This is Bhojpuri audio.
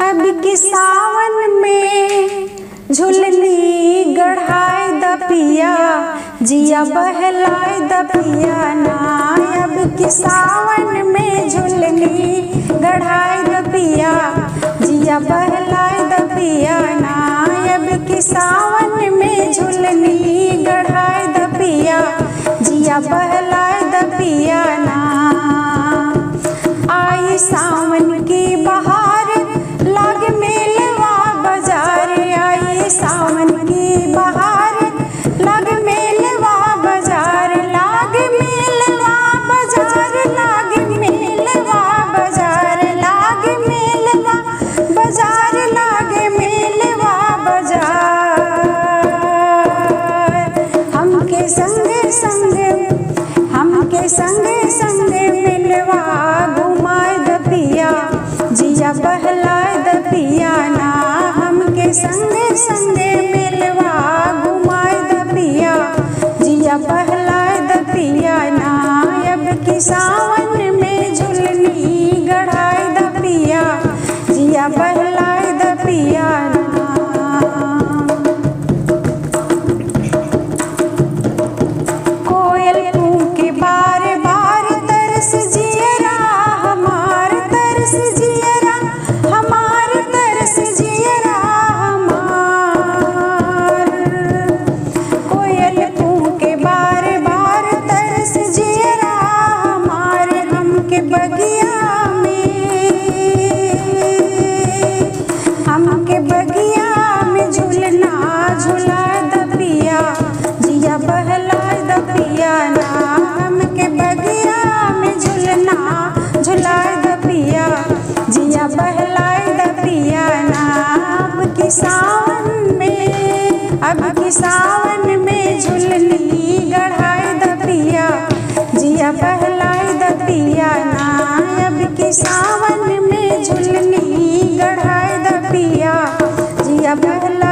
अब की सावन में झुलनी गढ़ाए द पिया, जिया बहलाए द पिया ना। अब की सावन में झुलनी गढ़ाए द पिया, जिया बहलाए द पिया ना। अब की सावन में झुलनी गढ़ाए द पिया, जिया बहलाए द पिया ना। आई सावन की बहार लाग मेलवा बाजार, आई सावन की बहार लाग मेलवा बाजार, लाग मेलवा बाजार, लाग मेलवा बाजार, लाग मेलवा बाजार, लाग मेलवा बाजार। हमके संग संग, हमके संग संग मिलवा घुमाए द पिया, जिया बहलाए द पिया ना। हमके संग संग मिलवा घुमाए द पिया, जिया बहलाए द पिया ना। अब की सावन में झुलनी गढ़ाए द पिया, जिया बहलाए द पिया ना। कोयल कूके बार बार तरस जियरा हमार, तरस जियरा हमार, तरस जियरा हमार। कोयल कूके बार बार तरस जियरा हमार, हमके बगिया में, हमके बगिया में झुलना झुलाए द पिया, जिया बहलाए द पिया ना। हमके बगिया में झुलना झुलाए द पिया, जिया बहलाए द पिया ना। अब की सावन में, अब की सावन में झुलनी गढ़ाए द पिया, जिया बहलाए द पिया ना। अब की सावन में झुलनी गढ़ाए द पिया, जिया बहलाए